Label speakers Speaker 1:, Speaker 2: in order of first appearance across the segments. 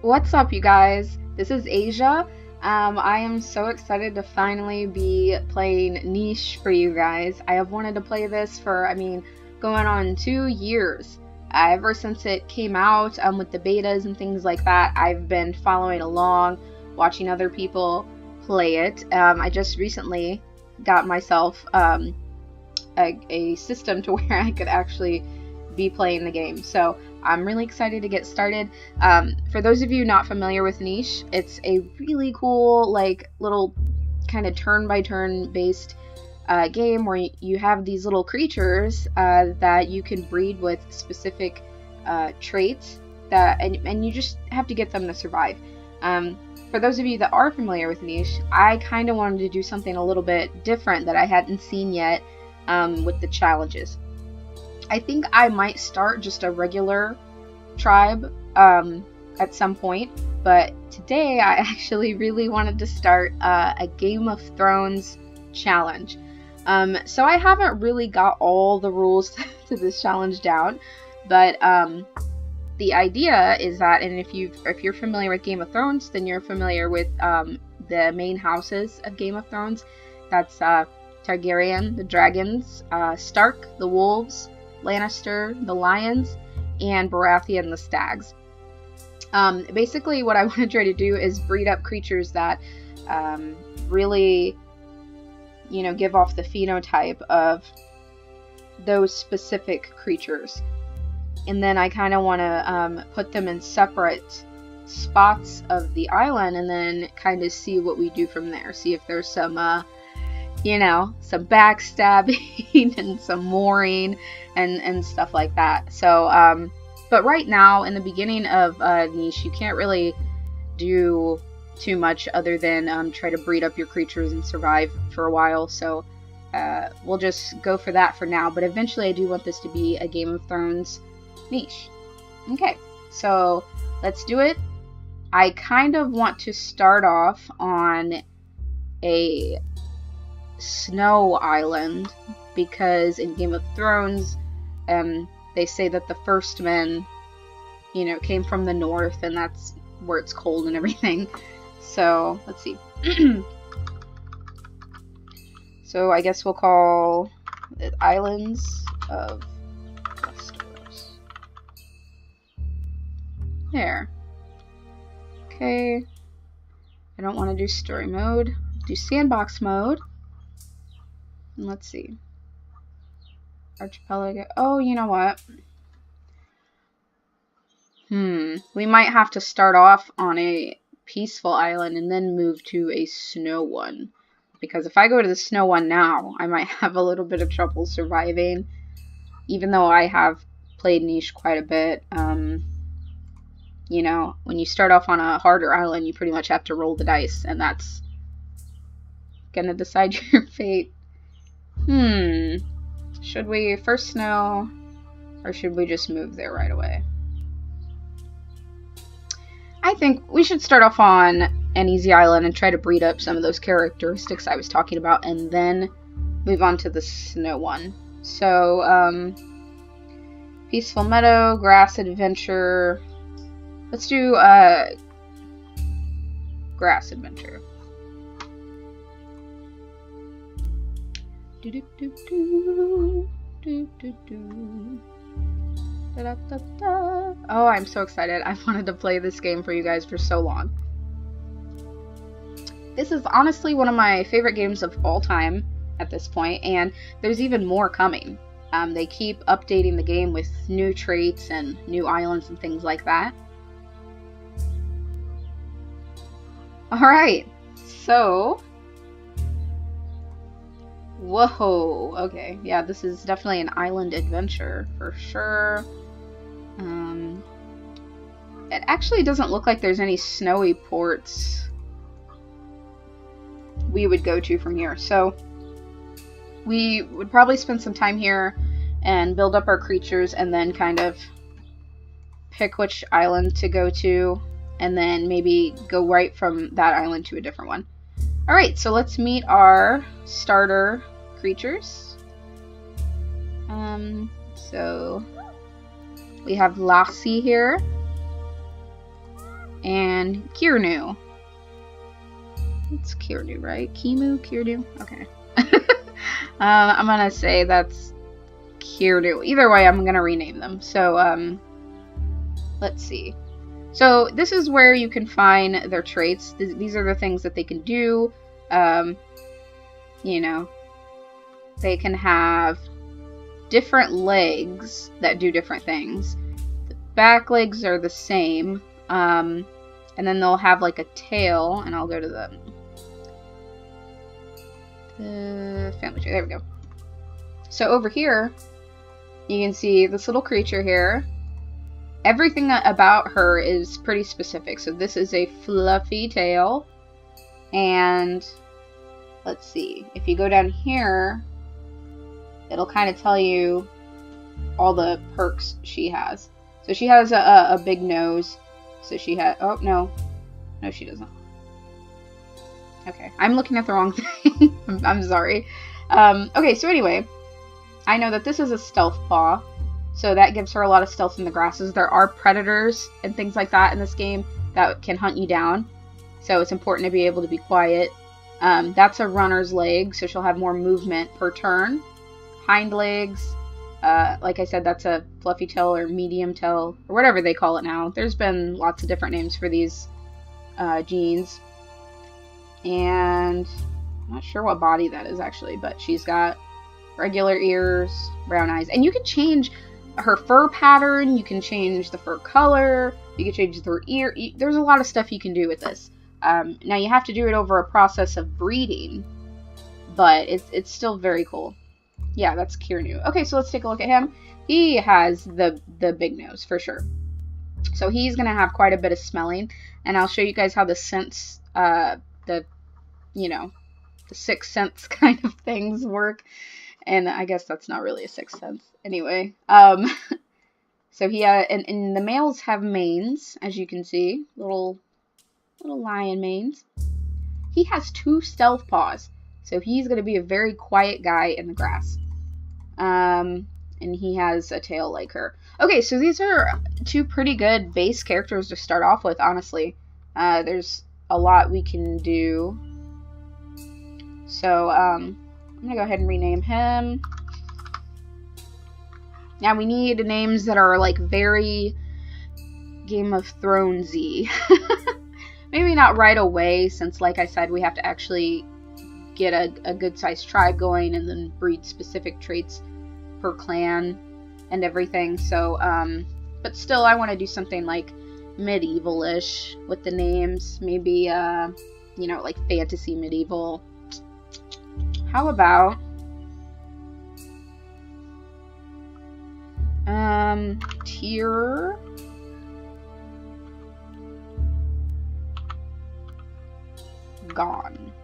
Speaker 1: What's up, you guys? This is Asia. I am so excited to finally be playing Niche for you guys. I have wanted to play this for, going on 2 years. Ever since it came out, with the betas and things like that, I've been following along, watching other people play it. I just recently got myself a system to where I could actually be playing the game. So I'm really excited to get started. For those of you not familiar with Niche, it's a really cool, like, little kind of turn-by-turn based game where you have these little creatures that you can breed with specific traits and you just have to get them to survive. For those of you that are familiar with Niche, I kind of wanted to do something a little bit different that I hadn't seen yet with the challenges. I think I might start just a regular tribe at some point, but today I actually really wanted to start a Game of Thrones challenge. So I haven't really got all the rules to this challenge down, but the idea is that, and if you're familiar with Game of Thrones, then you're familiar with the main houses of Game of Thrones. That's Targaryen, the dragons, Stark, the wolves, Lannister, the lions, and Baratheon, the stags. Basically, what I want to try to do is breed up creatures that really, give off the phenotype of those specific creatures. And then I kind of want to put them in separate spots of the island and then kind of see what we do from there. See if there's some some backstabbing and some mooring and stuff like that. So, but right now, in the beginning of Niche, you can't really do too much other than try to breed up your creatures and survive for a while. So, we'll just go for that for now. But eventually, I do want this to be a Game of Thrones Niche. Okay, so let's do it. I kind of want to start off on a snow island because in Game of Thrones they say that the first men came from the north and that's where it's cold and everything. So let's see. So I guess we'll call it Islands of Westeros. There. Okay, I don't want to do story mode. Do sandbox mode. And let's see. Archipelago. Oh, you know what? We might have to start off on a peaceful island and then move to a snow one. Because if I go to the snow one now, I might have a little bit of trouble surviving. Even though I have played Niche quite a bit. When you start off on a harder island, you pretty much have to roll the dice. And that's gonna decide your fate. Should we first snow, or should we just move there right away? I think we should start off on an easy island and try to breed up some of those characteristics I was talking about, and then move on to the snow one. So, peaceful meadow, grass adventure. Let's do grass adventure. Oh, I'm so excited. I've wanted to play this game for you guys for so long. This is honestly one of my favorite games of all time at this point, and there's even more coming. They keep updating the game with new traits and new islands and things like that. Alright, so... Whoa, okay, yeah, this is definitely an island adventure, for sure. It actually doesn't look like there's any snowy ports we would go to from here, so we would probably spend some time here and build up our creatures and then kind of pick which island to go to and then maybe go right from that island to a different one. Alright, so let's meet our starter creatures. So we have Lassie here. and Kirnu. It's Kirnu, right? Kimu? Kirnu? Okay. I'm gonna say that's Kirnu. Either way, I'm gonna rename them. So, let's see. So this is where you can find their traits. These are the things that they can do. You know, they can have different legs that do different things. The back legs are the same. And then they'll have like a tail, and I'll go to the family tree. There we go. So over here, you can see this little creature here. Everything about her is pretty specific. So this is a fluffy tail. And let's see. If you go down here, it'll kind of tell you all the perks she has. So she has a big nose. So she has... Oh, no. No, she doesn't. Okay. I'm looking at the wrong thing. I'm sorry. Okay, so anyway. I know that this is a stealth paw. So that gives her a lot of stealth in the grasses. There are predators and things like that in this game that can hunt you down. So it's important to be able to be quiet. That's a runner's leg, so she'll have more movement per turn. Hind legs. Like I said, that's a fluffy tail or medium tail, or whatever they call it now. There's been lots of different names for these genes. And I'm not sure what body that is actually, but she's got regular ears, brown eyes. And you can change her fur pattern, you can change the fur color, you can change her ear. There's a lot of stuff you can do with this. Now you have to do it over a process of breeding, but it's still very cool. Yeah, that's Kirnu. Okay, so let's take a look at him. He has the big nose for sure. So he's gonna have quite a bit of smelling, and I'll show you guys how the scents, the sixth sense kind of things work. And I guess that's not really a sixth sense. Anyway, so he and the males have manes, as you can see, little lion manes. He has 2 stealth paws, so he's going to be a very quiet guy in the grass. And he has a tail like her. Okay, so these are 2 pretty good base characters to start off with, honestly. There's a lot we can do. So, I'm going to go ahead and rename him. Now we need names that are like very Game of Thrones-y. Maybe not right away, since like I said, we have to actually get a good sized tribe going and then breed specific traits per clan and everything. So, but still I want to do something like medieval-ish with the names. Maybe, like fantasy medieval. How about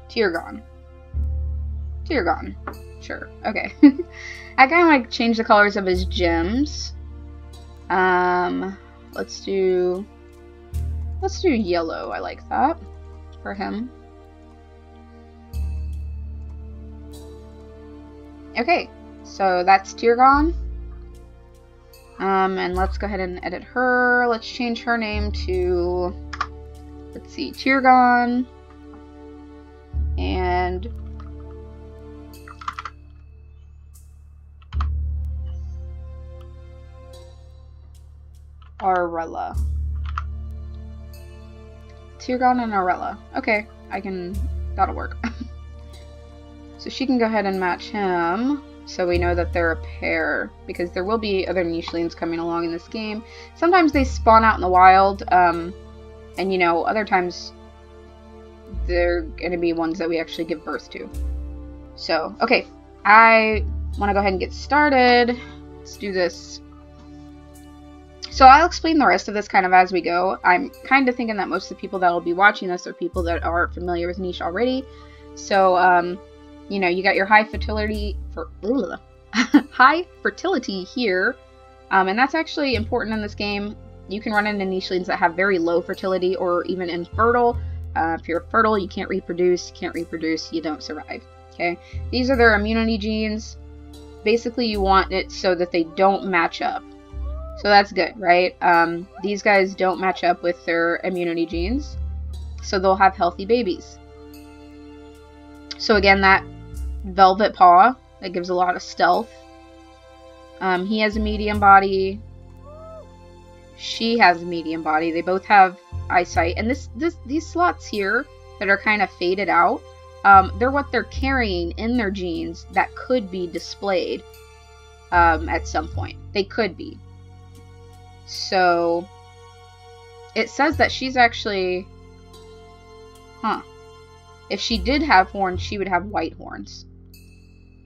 Speaker 1: Tyrgon. Sure. Okay. I kind of want to change the colors of his gems. Let's do yellow. I like that for him. Okay, so that's Tyrgon. And let's go ahead and edit her. Let's change her name to, let's see, Tyrgon. And Arella. Tyrgon and Arella. Okay, that'll work. So she can go ahead and match him, so we know that they're a pair, because there will be other Nichelings coming along in this game. Sometimes they spawn out in the wild, and other times they're going to be ones that we actually give birth to. So, okay, I want to go ahead and get started. Let's do this. So I'll explain the rest of this kind of as we go. I'm kind of thinking that most of the people that will be watching this are people that are familiar with Niche already. So, you got your high fertility here, and that's actually important in this game. You can run into Nichelings that have very low fertility or even infertile. If you're fertile, you can't reproduce. You don't survive. Okay, these are their immunity genes. Basically, you want it so that they don't match up. So that's good, right? These guys don't match up with their immunity genes, so they'll have healthy babies. So again, that velvet paw, that gives a lot of stealth. He has a medium body. She has a medium body. They both have eyesight. And these slots here that are kind of faded out, they're what they're carrying in their genes that could be displayed at some point. They could be. So it says that she's actually... If she did have horns, she would have white horns.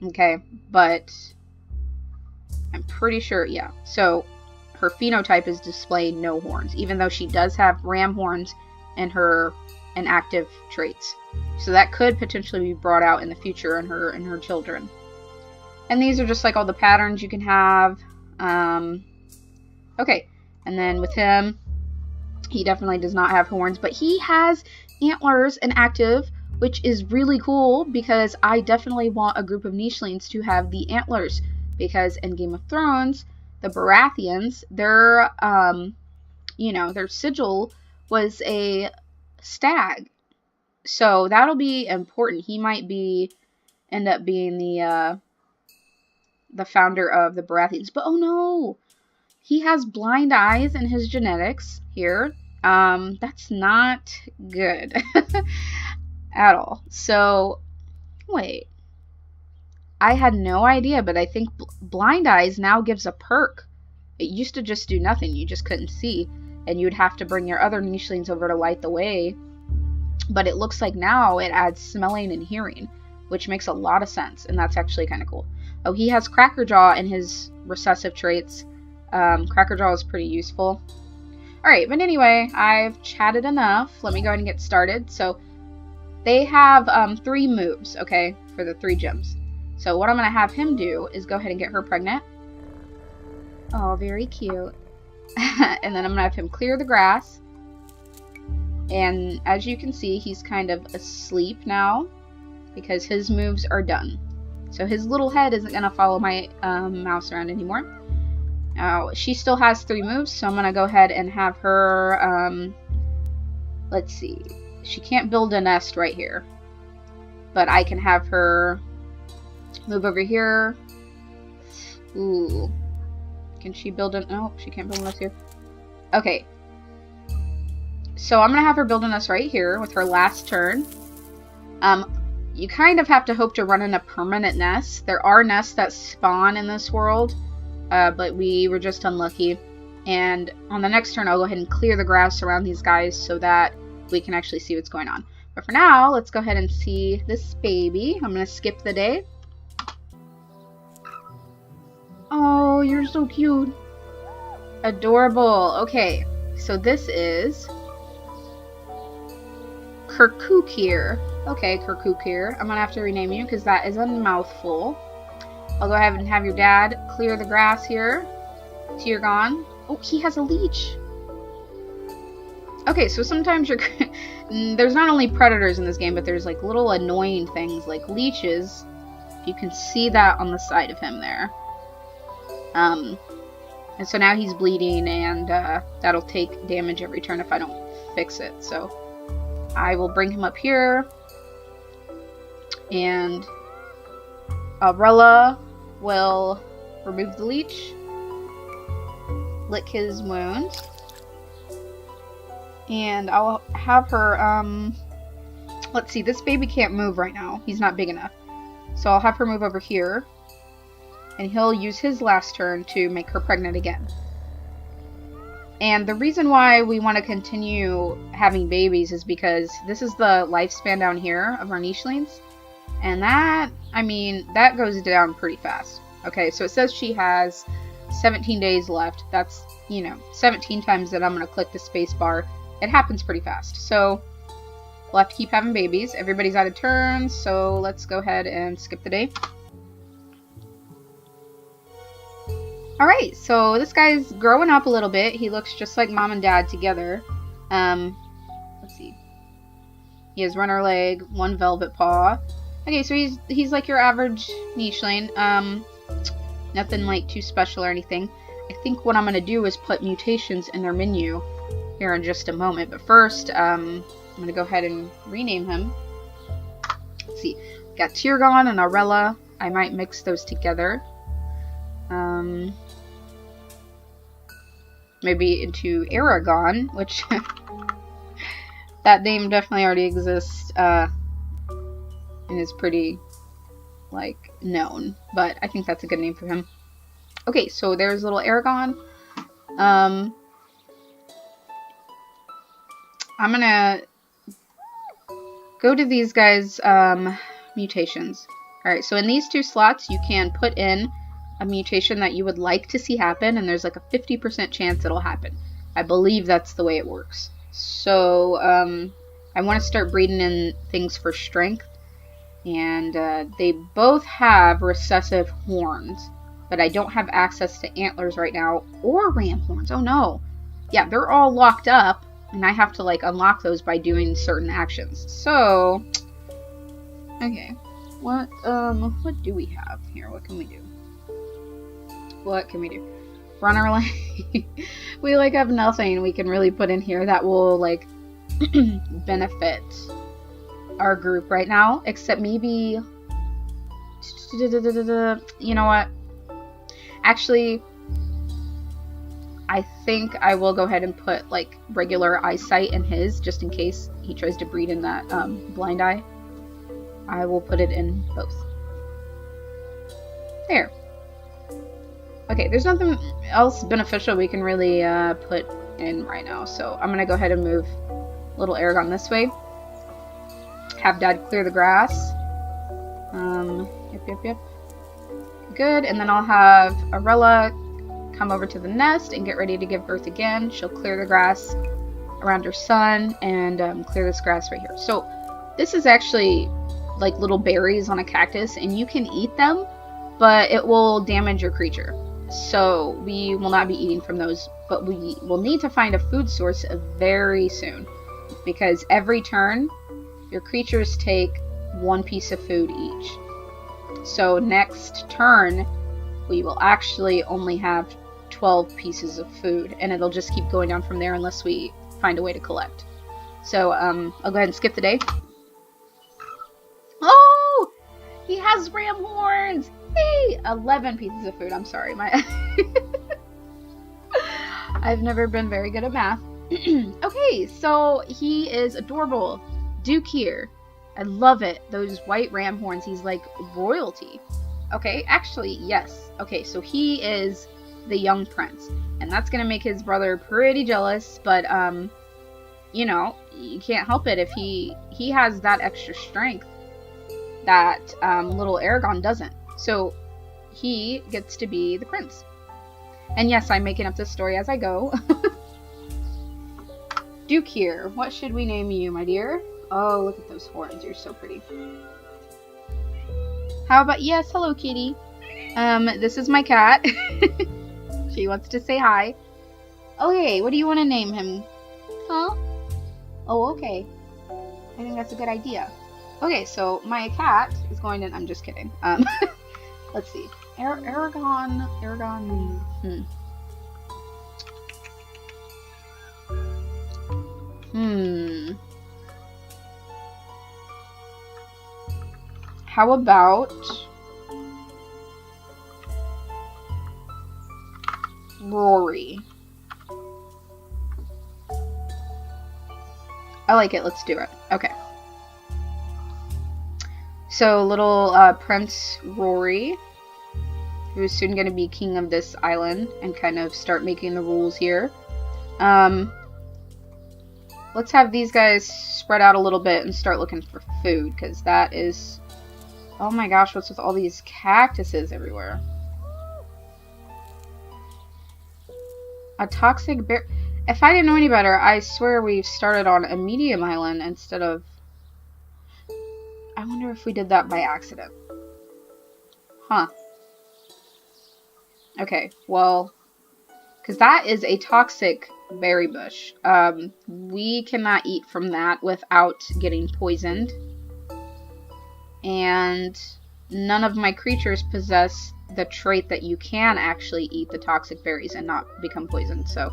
Speaker 1: Okay, but I'm pretty sure, yeah. So her phenotype is displaying no horns, even though she does have ram horns in her inactive traits. So that could potentially be brought out in the future in her children. And these are just like all the patterns you can have. Okay, and then with him, he definitely does not have horns, but he has antlers inactive, which is really cool because I definitely want a group of nichelings to have the antlers, because in Game of Thrones, the Baratheons, their sigil was a stag. So that'll be important. He might end up being the founder of the Baratheons. But oh no! He has blind eyes in his genetics here. That's not good at all. So, wait. I had no idea, but I think blind eyes now gives a perk. It used to just do nothing. You just couldn't see. And you'd have to bring your other nichelings over to light the way. But it looks like now it adds smelling and hearing, which makes a lot of sense. And that's actually kind of cool. Oh, he has Crackerjaw in his recessive traits. Crackerjaw is pretty useful. Alright, but anyway, I've chatted enough. Let me go ahead and get started. So, they have 3 moves, okay, for the 3 gems. So what I'm going to have him do is go ahead and get her pregnant. Oh, very cute. And then I'm going to have him clear the grass. And as you can see, he's kind of asleep now because his moves are done. So his little head isn't going to follow my mouse around anymore. Now, she still has 3 moves, so I'm going to go ahead and have her, let's see. She can't build a nest right here. But I can have her move over here. Ooh. Can she build a... No, she can't build a nest here. Okay. So I'm going to have her build a nest right here with her last turn. You kind of have to hope to run in a permanent nest. There are nests that spawn in this world. But we were just unlucky. And on the next turn, I'll go ahead and clear the grass around these guys so that we can actually see what's going on. But for now, let's go ahead and see this baby. I'm going to skip the day. Oh, you're so cute. Adorable. Okay, so this is Kirkukir. Okay, Kirkukir. I'm going to have to rename you because that is a mouthful. I'll go ahead and have your dad clear the grass here. Tyrgon. Oh, he has a leech. Okay, so sometimes you're... there's not only predators in this game, but there's like little annoying things like leeches. You can see that on the side of him there. And so now he's bleeding, and that'll take damage every turn if I don't fix it. So I will bring him up here. And Aurella will remove the leech. Lick his wounds. And I'll have her, let's see, this baby can't move right now. He's not big enough. So I'll have her move over here. And he'll use his last turn to make her pregnant again. And the reason why we want to continue having babies is because this is the lifespan down here of our nichelings. And that, I mean, that goes down pretty fast. Okay, so it says she has 17 days left. That's, 17 times that I'm going to click the space bar. It happens pretty fast. So we'll have to keep having babies. Everybody's out of turn, so let's go ahead and skip the day. Alright, so this guy's growing up a little bit. He looks just like mom and dad together. Let's see. He has runner leg, 1 velvet paw. Okay, so he's like your average nicheling. Nothing like too special or anything. I think what I'm going to do is put mutations in their menu here in just a moment. But first, I'm going to go ahead and rename him. Let's see. Got Tyrgon and Aurella. I might mix those together. Maybe into Aragon, which that name definitely already exists and is pretty, like, known. But I think that's a good name for him. Okay, so there's little Aragon. I'm gonna go to these guys' mutations. Alright, so in these two slots, you can put in a mutation that you would like to see happen, and there's like a 50% chance it'll happen. I believe that's the way it works. So, I want to start breeding in things for strength, and they both have recessive horns, but I don't have access to antlers right now, or ram horns. Oh no. Yeah, they're all locked up, and I have to, like, unlock those by doing certain actions. So, okay. What do we have here? What can we do? What can we do? Runner Lane. We, like, have nothing we can really put in here that will, like, benefit our group right now. Except maybe... You know what? Actually, I think I will go ahead and put, like, regular eyesight in his, just in case he tries to breed in that blind eye. I will put it in both. There. Okay, there's nothing else beneficial we can really put in right now, so I'm going to go ahead and move little Aragon this way. Have Dad clear the grass. Yep. Good, and then I'll have Aurella come over to the nest and get ready to give birth again. She'll clear the grass around her son and clear this grass right here. So this is actually like little berries on a cactus, and you can eat them, but it will damage your creature. So we will not be eating from those, but we will need to find a food source very soon, because every turn your creatures take one piece of food each. So next turn we will actually only have 12 pieces of food, and it'll just keep going down from there unless we find a way to collect. So I'll go ahead and skip the day. Oh, he has ram horns. Hey, 11 pieces of food. I'm sorry, I've never been very good at math. Okay, so he is adorable. Duke here. I love it. Those white ram horns. He's like royalty. Okay, actually, yes. Okay, so he is the young prince, and that's gonna make his brother pretty jealous, but you know, you can't help it if he has that extra strength that little Aragon doesn't. So he gets to be the prince. And yes, I'm making up this story as I go. Duke here. What should we name you, my dear? Oh, look at those horns. You're so pretty. How about... Yes, hello, kitty. This is my cat. She wants to say hi. Okay, what do you want to name him? Huh? Oh, okay. I think that's a good idea. Okay, so my cat is going to... I'm just kidding. Let's see. Aragon... How about... Rory? I like it. Let's do it. Okay. So, little Prince Rory, who's soon going to be king of this island and kind of start making the rules here. Let's have these guys spread out a little bit and start looking for food, because that is... Oh my gosh, what's with all these cactuses everywhere? A toxic bear... If I didn't know any better, I swear we started on a medium island instead of... I wonder if we did that by accident. Huh. Okay, well... Because that is a toxic berry bush. We cannot eat from that without getting poisoned. And none of my creatures possess the trait that you can actually eat the toxic berries and not become poisoned. So,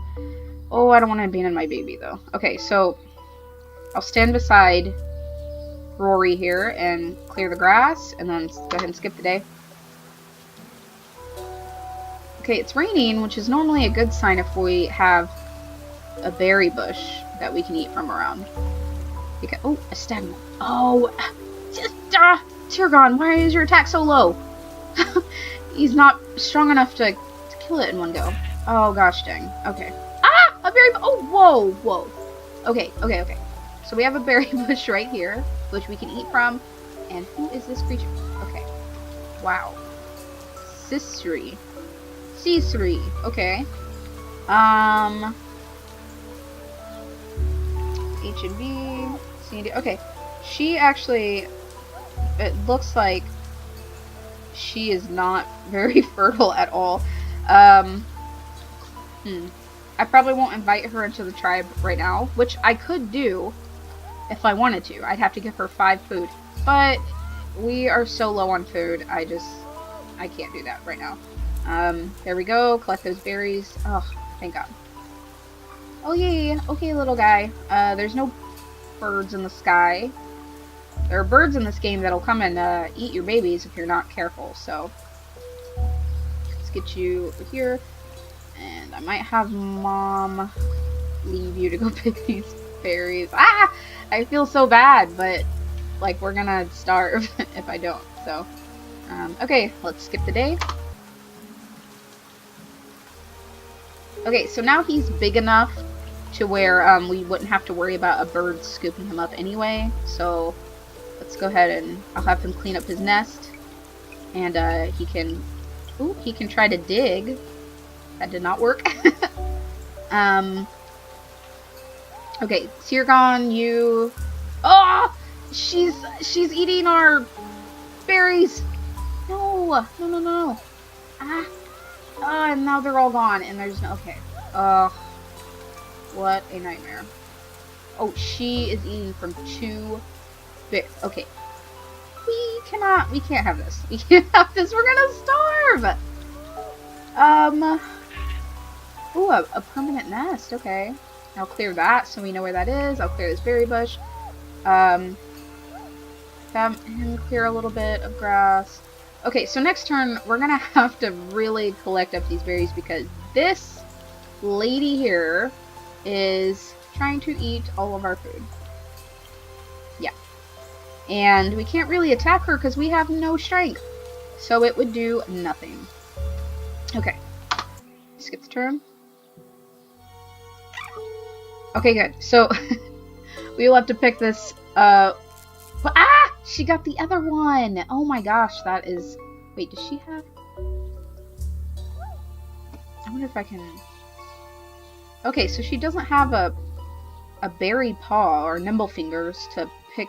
Speaker 1: oh, I don't want to abandon my baby though. Okay, so I'll stand beside Rory here and clear the grass, and then go ahead and skip the day. Okay, it's raining, which is normally a good sign if we have a berry bush that we can eat from around. Okay, oh, a stagnant. Oh, just, Tyrgon, why is your attack so low? He's not strong enough to kill it in one go. Oh gosh dang. Okay. Ah! A berry. Oh, whoa, whoa. Okay, okay, okay. So we have a berry bush right here, which we can eat from. And who is this creature? Okay. Wow. Cicely. Okay. H and B. C and D. Okay. She actually. It looks like she is not very fertile at all. I probably won't invite her into the tribe right now, which I could do if I wanted to. I'd have to give her 5 food, but we are so low on food, I can't do that right now. There we go, collect those berries. Oh, thank God. Oh yay, okay little guy. There's no birds in the sky. There are birds in this game that'll come and eat your babies if you're not careful, so let's get you over here. And I might have Mom leave you to go pick these berries. Ah! I feel so bad, but like we're gonna starve if I don't, so okay, let's skip the day. Okay, so now he's big enough to where we wouldn't have to worry about a bird scooping him up anyway, so let's go ahead and I'll have him clean up his nest, and he can try to dig. That did not work. Okay, Tyrgon, you. Oh, she's eating our berries. No. Ah, and now they're all gone, and there's no. Okay. What a nightmare. Oh, she is eating from 2. Okay. We can't have this. We can't have this. We're gonna starve. Ooh, a permanent nest. Okay. I'll clear that so we know where that is. I'll clear this berry bush. Have him clear a little bit of grass. Okay, so next turn we're gonna have to really collect up these berries because this lady here is trying to eat all of our food. Yeah. And we can't really attack her because we have no strength. So it would do nothing. Okay. Skip the turn. Okay, good. So we will have to pick this. She got the other one. Oh my gosh, that is. Wait, does she have? I wonder if I can. Okay, so she doesn't have a berry paw or nimble fingers to pick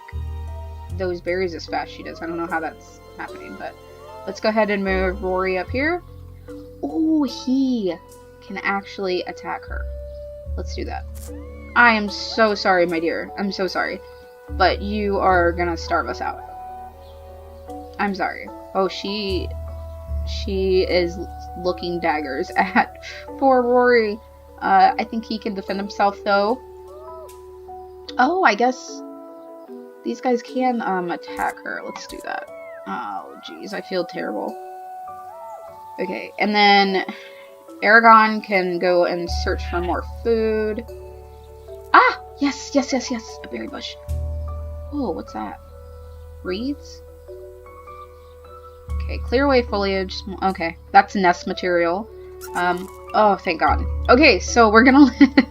Speaker 1: those berries as fast as she does. I don't know how that's happening, but let's go ahead and move Rory up here. Oh, he can actually attack her. Let's do that. I am so sorry, my dear. I'm so sorry. But you are gonna starve us out. I'm sorry. Oh, she is looking daggers at poor Rory. I think he can defend himself, though. Oh, I guess these guys can attack her. Let's do that. Oh, jeez. I feel terrible. Okay, and then Aragon can go and search for more food. Ah! Yes! A berry bush. Oh, what's that? Reeds? Okay, clear away foliage. Okay, that's nest material. Oh, thank God. Okay, so we're gonna live.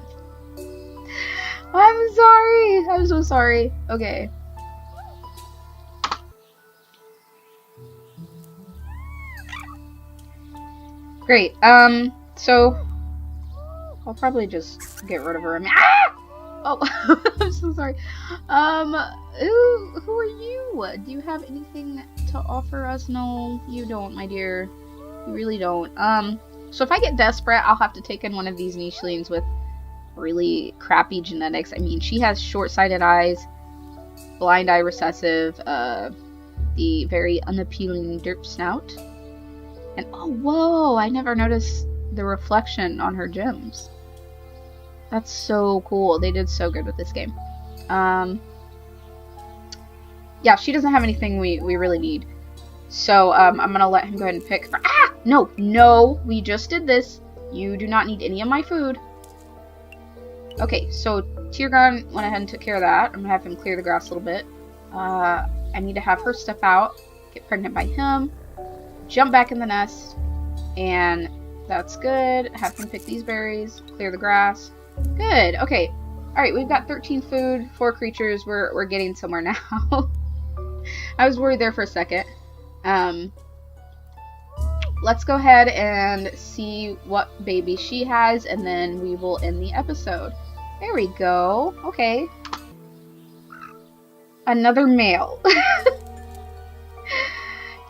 Speaker 1: I'm sorry. I'm so sorry. Okay. Great. So I'll probably just get rid of her. Oh, I'm so sorry. Who are you? Do you have anything to offer us? No, you don't, my dear. You really don't. So if I get desperate, I'll have to take in one of these nichelings with really crappy genetics. I mean, she has short-sighted eyes, blind eye recessive, the very unappealing derp snout. And oh, whoa, I never noticed the reflection on her gems. That's so cool. They did so good with this game. Yeah, she doesn't have anything we really need. So, I'm gonna let him go ahead and pick for— ah! No, no, we just did this. You do not need any of my food. Okay, so Tyrgon went ahead and took care of that. I'm gonna have him clear the grass a little bit. I need to have her step out, get pregnant by him, jump back in the nest, and that's good. Have him pick these berries, clear the grass. Good, okay. Alright, we've got 13 food, 4 creatures. We're getting somewhere now. I was worried there for a second. Let's go ahead and see what baby she has, and then we will end the episode. There we go. Okay. Another male.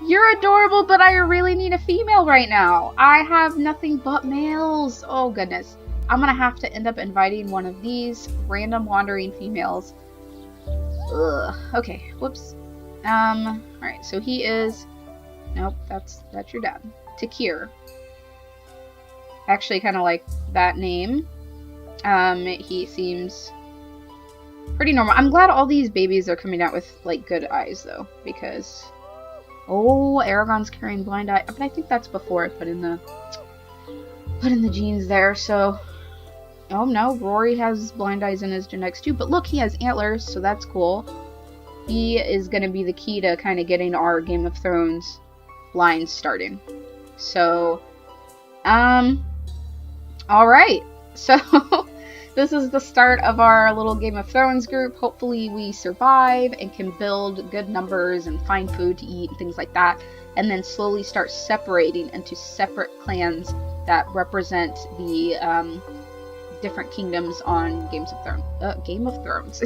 Speaker 1: You're adorable, but I really need a female right now. I have nothing but males. Oh, goodness. I'm gonna have to end up inviting one of these random wandering females. Ugh. Okay, whoops. Alright, so he is— nope, that's your dad. Takir. Actually kind of like that name. He seems pretty normal. I'm glad all these babies are coming out with, like, good eyes, though, because— oh, Aragon's carrying blind eye, but I think that's before I put in the genes there, so— oh no, Rory has blind eyes in his genetics too, but look, he has antlers, so that's cool. He is going to be the key to kind of getting our Game of Thrones lines starting. So, alright. So, this is the start of our little Game of Thrones group. Hopefully we survive and can build good numbers and find food to eat and things like that. And then slowly start separating into separate clans that represent the, different kingdoms on Game of Thrones.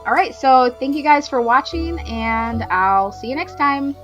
Speaker 1: Alright, so thank you guys for watching, and I'll see you next time.